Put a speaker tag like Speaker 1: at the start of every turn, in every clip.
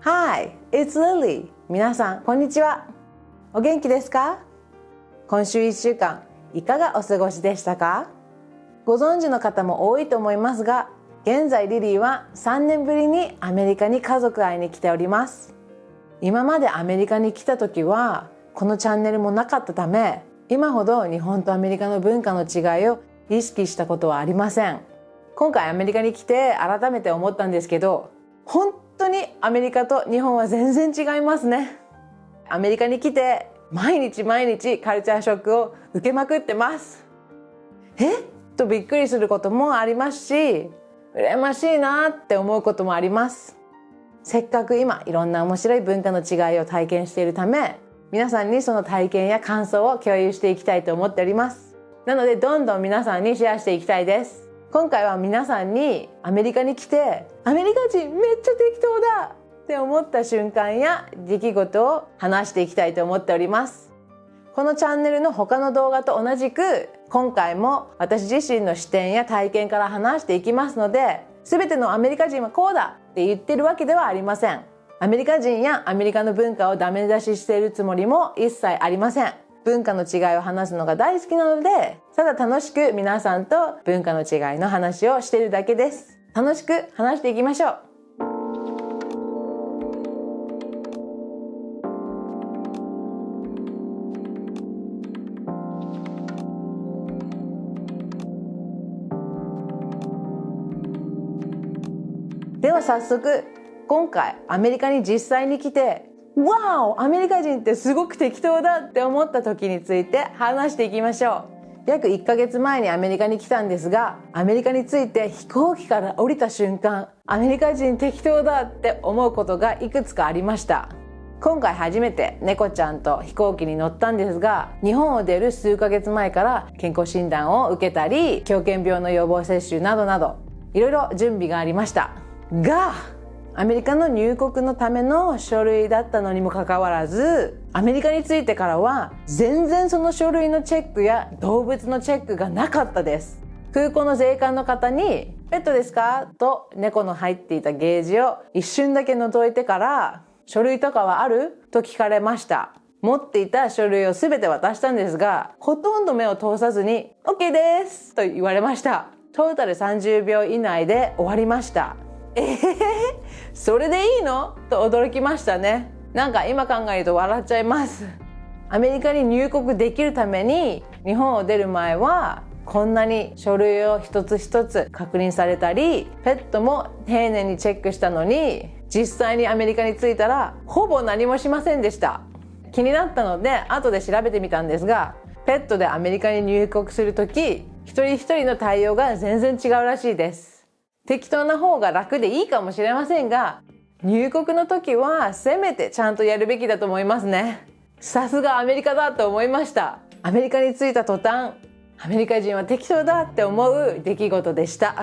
Speaker 1: Hi, it's Lily. 皆さん、こんにちは。お元気ですか？今週1週間、いかがお過ごしでしたか？ご存知の方も多いと思いますが、現在リリーは3年ぶりにアメリカに家族会いに来ております。今までアメリカに来た時は、このチャンネルもなかったため、今ほど日本とアメリカの文化の違いを意識したことはありません。今回アメリカに来て改めて思ったんですけど、本当にアメリカと日本は全然違いますね。アメリカに来て毎日カルチャーショックを受けまくってます。とびっくりすることもありますし、羨ましいなって思うこともあります。せっかく今いろんな面白い文化の違いを体験しているため、皆さんにその体験や感想を共有していきたいと思っております。なのでどんどん皆さんにシェアしていきたいです。今回は皆さんにアメリカに来てアメリカ人めっちゃ適当だって思った瞬間や出来事を話していきたいと思っております。このチャンネルの他の動画と同じく今回も私自身の視点や体験から話していきますので、全てのアメリカ人はこうだって言ってるわけではありません。アメリカ人やアメリカの文化をダメ出ししているつもりも一切ありません。文化の違いを話すのが大好きなので、ただ楽しく皆さんと文化の違いの話をしているだけです。楽しく話していきましょう。では早速、今回アメリカに実際に来て、わお、アメリカ人ってすごく適当だって思った時について話していきましょう。約1ヶ月前にアメリカに来たんですが、アメリカについて飛行機から降りた瞬間、アメリカ人適当だって思うことがいくつかありました。今回初めて猫ちゃんと飛行機に乗ったんですが、日本を出る数ヶ月前から健康診断を受けたり、狂犬病の予防接種などなど、いろいろ準備がありましたが、アメリカの入国のための書類だったのにもかかわらず、アメリカに着いてからは全然その書類のチェックや動物のチェックがなかったです。空港の税関の方にペットですかと猫の入っていたゲージを一瞬だけ覗いてから、書類とかはあると聞かれました。持っていた書類を全て渡したんですが、ほとんど目を通さずに OK ですと言われました。トータル30秒以内で終わりました。それでいいの？と驚きましたね。なんか今考えると笑っちゃいます。アメリカに入国できるために日本を出る前はこんなに書類を一つ一つ確認されたり、ペットも丁寧にチェックしたのに、実際にアメリカに着いたらほぼ何もしませんでした。気になったので後で調べてみたんですが、ペットでアメリカに入国するとき、一人一人の対応が全然違うらしいです。適当な方が楽でいいかもしれませんが、入国の時はせめてちゃんとやるべきだと思いますね。さすがアメリカだと思いました。アメリカに着いた途端、アメリカ人は適当だって思う出来事でした。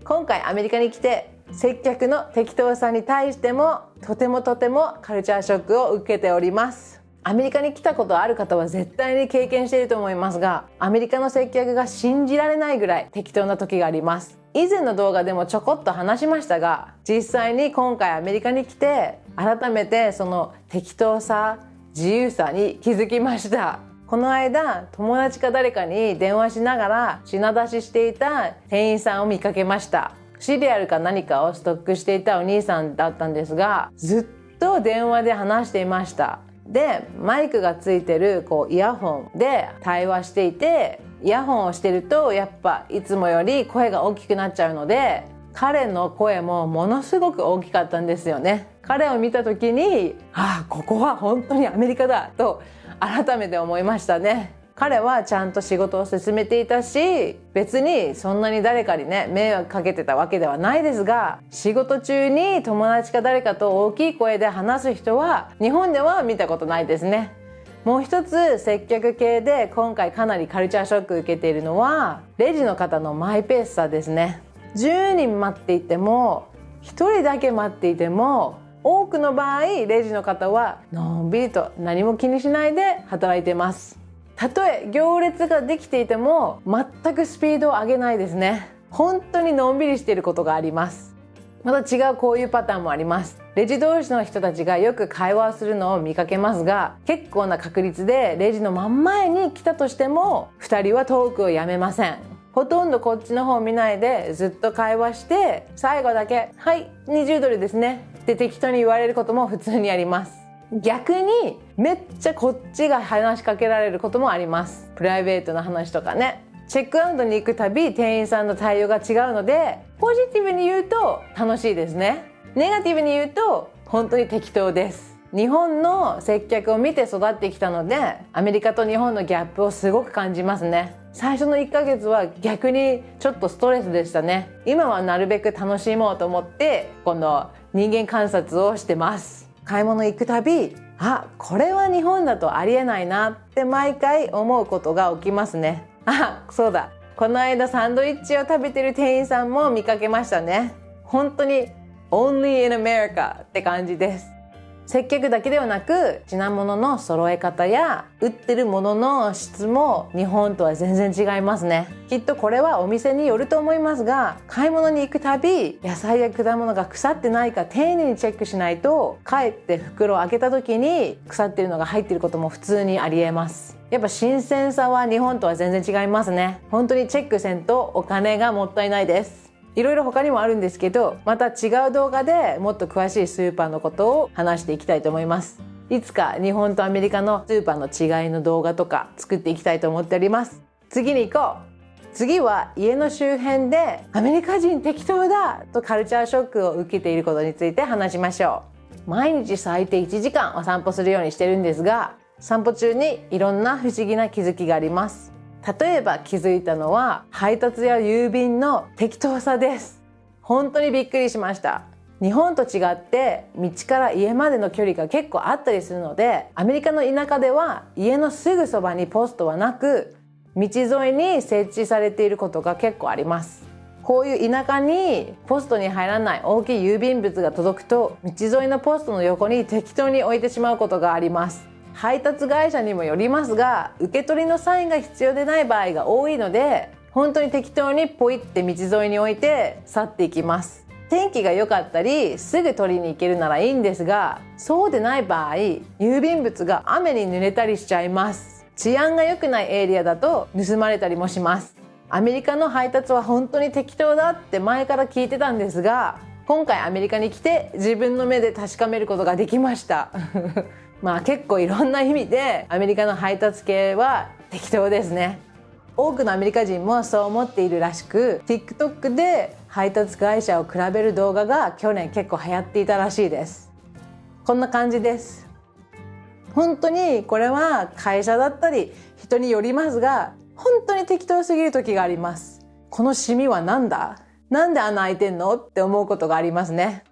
Speaker 1: 今回アメリカに来て、接客の適当さに対してもとてもカルチャーショックを受けております。アメリカに来たことある方は絶対に経験していると思いますが、アメリカの接客が信じられないぐらい適当な時があります。以前の動画でもちょこっと話しましたが、実際に今回アメリカに来て改めてその適当さ、自由さに気づきました。この間友達か誰かに電話しながら品出ししていた店員さんを見かけました。シリアルか何かをストックしていたお兄さんだったんですが、ずっと電話で話していました。で、マイクがついてるイヤホンで対話していて、イヤホンをしてるとやっぱいつもより声が大きくなっちゃうので、彼の声もものすごく大きかったんですよね。彼を見た時に、ここは本当にアメリカだと改めて思いましたね。彼はちゃんと仕事を進めていたし、別にそんなに誰かにね迷惑かけてたわけではないですが、仕事中に友達か誰かと大きい声で話す人は日本では見たことないですね。もう一つ接客系で今回かなりカルチャーショック受けているのは、レジの方のマイペースさですね。10人待っていても1人だけ待っていても、多くの場合レジの方はのんびりと何も気にしないで働いてます。たとえ行列ができていても全くスピードを上げないですね。本当にのんびりしていることがあります。また違うこういうパターンもあります。レジ同士の人たちがよく会話するのを見かけますが、結構な確率でレジの真ん前に来たとしても2人はトークをやめません。ほとんどこっちの方見ないでずっと会話して、最後だけはい20ドルですねって適当に言われることも普通にあります。逆にめっちゃこっちが話しかけられることもあります。プライベートな話とかね。チェックアウトに行くたび店員さんの対応が違うので、ポジティブに言うと楽しいですね。ネガティブに言うと本当に適当です。日本の接客を見て育ってきたので、アメリカと日本のギャップをすごく感じますね。最初の1ヶ月は逆にちょっとストレスでしたね。今はなるべく楽しもうと思ってこの人間観察をしてます。買い物行くたび、あ、これは日本だとありえないなって毎回思うことが起きますね。あ、そうだ。この間サンドイッチを食べてる店員さんも見かけましたね。本当に Only in America って感じです。接客だけではなく、品物の揃え方や売ってるものの質も日本とは全然違いますね。きっとこれはお店によると思いますが、買い物に行くたび野菜や果物が腐ってないか丁寧にチェックしないと、帰って袋を開けた時に腐ってるのが入っていることも普通にありえます。やっぱ新鮮さは日本とは全然違いますね。本当にチェックせんとお金がもったいないです。いろいろ他にもあるんですけど、また違う動画でもっと詳しいスーパーのことを話していきたいと思います。いつか日本とアメリカのスーパーの違いの動画とか作っていきたいと思っております。次に行こう。次は家の周辺でアメリカ人適当だとカルチャーショックを受けていることについて話しましょう。毎日最低1時間お散歩するようにしてるんですが、散歩中にいろんな不思議な気づきがあります。例えば気づいたのは配達や郵便の適当さです。本当にびっくりしました。日本と違って道から家までの距離が結構あったりするので、アメリカの田舎では家のすぐそばにポストはなく、道沿いに設置されていることが結構あります。こういう田舎にポストに入らない大きい郵便物が届くと、道沿いのポストの横に適当に置いてしまうことがあります。配達会社にもよりますが、受け取りのサインが必要でない場合が多いので、本当に適当にポイって道沿いに置いて去っていきます。天気が良かったりすぐ取りに行けるならいいんですが、そうでない場合、郵便物が雨に濡れたりしちゃいます。治安が良くないエリアだと盗まれたりもします。アメリカの配達は本当に適当だって前から聞いてたんですが、今回アメリカに来て自分の目で確かめることができましたまあ結構いろんな意味でアメリカの配達系は適当ですね。多くのアメリカ人もそう思っているらしく、 TikTok で配達会社を比べる動画が去年結構流行っていたらしいです。こんな感じです。本当にこれは会社だったり人によりますが、本当に適当すぎる時があります。このシミはなんだ？なんで穴開いてんの？って思うことがありますね。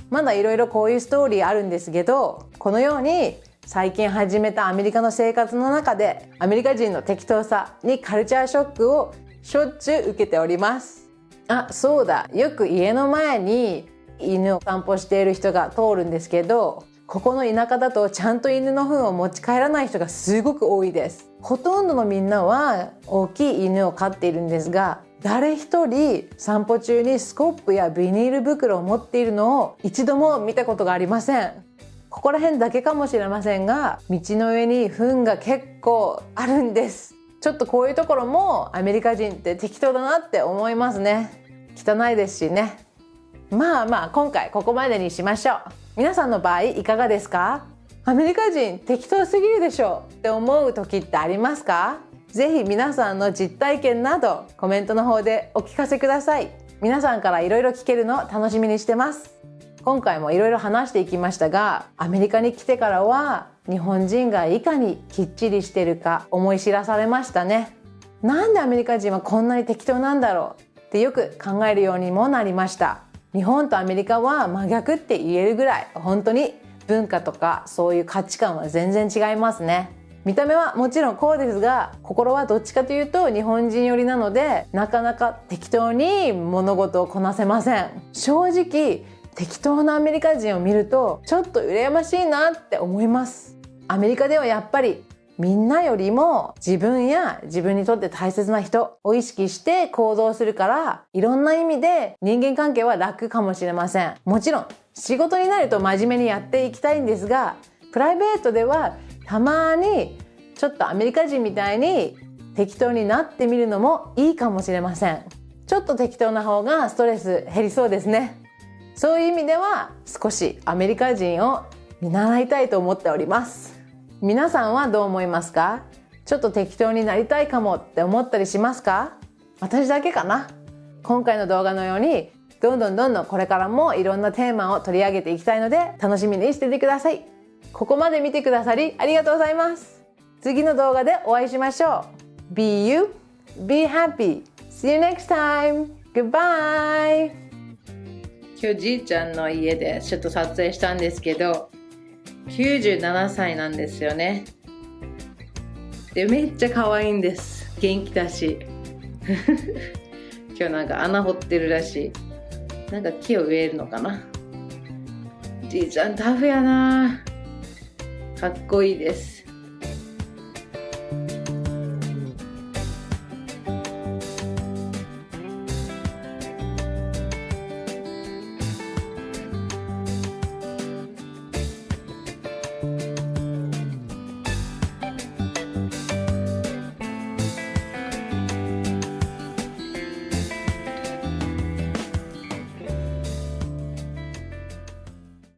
Speaker 1: まだいろいろこういうストーリーあるんですけど、このように最近始めたアメリカの生活の中でアメリカ人の適当さにカルチャーショックをしょっちゅう受けております。あ、そうだ、よく家の前に犬を散歩している人が通るんですけど、ここの田舎だとちゃんと犬の糞を持ち帰らない人がすごく多いです。ほとんどのみんなは大きい犬を飼っているんですが、誰一人散歩中にスコップやビニール袋を持っているのを一度も見たことがありません。ここら辺だけかもしれませんが、道の上に糞が結構あるんです。ちょっとこういうところもアメリカ人って適当だなって思いますね。汚いですしね。まあ今回ここまでにしましょう。皆さんの場合いかがですか？アメリカ人適当すぎるでしょって思う時ってありますか？ぜひ皆さんの実体験などコメントの方でお聞かせください。皆さんからいろいろ聞けるの楽しみにしてます。今回もいろいろ話していきましたが、アメリカに来てからは日本人がいかにきっちりしてるか思い知らされましたね。なんでアメリカ人はこんなに適当なんだろうってよく考えるようにもなりました。日本とアメリカは真逆って言えるぐらい、本当に文化とかそういう価値観は全然違いますね。見た目はもちろんこうですが、心はどっちかというと日本人寄りなので、なかなか適当に物事をこなせません。正直適当なアメリカ人を見るとちょっと羨ましいなって思います。アメリカではやっぱりみんなよりも自分や自分にとって大切な人を意識して行動するから、いろんな意味で人間関係は楽かもしれません。もちろん仕事になると真面目にやっていきたいんですが、プライベートではたまにちょっとアメリカ人みたいに適当になってみるのもいいかもしれません。ちょっと適当な方がストレス減りそうですね。そういう意味では少しアメリカ人を見習いたいと思っております。皆さんはどう思いますか？ちょっと適当になりたいかもって思ったりしますか？私だけかな？今回の動画のようにどんどんこれからもいろんなテーマを取り上げていきたいので楽しみにしててください。ここまで見てくださりありがとうございます。次の動画でお会いしましょう。Be you, be happy. See you next time. Goodbye. 今日じいちゃんの家でちょっと撮影したんですけど、97歳なんですよね。で、めっちゃ可愛いんです。元気だし。今日なんか穴掘ってるらしい。なんか木を植えるのかな。じいちゃんタフやな。かっこいいです。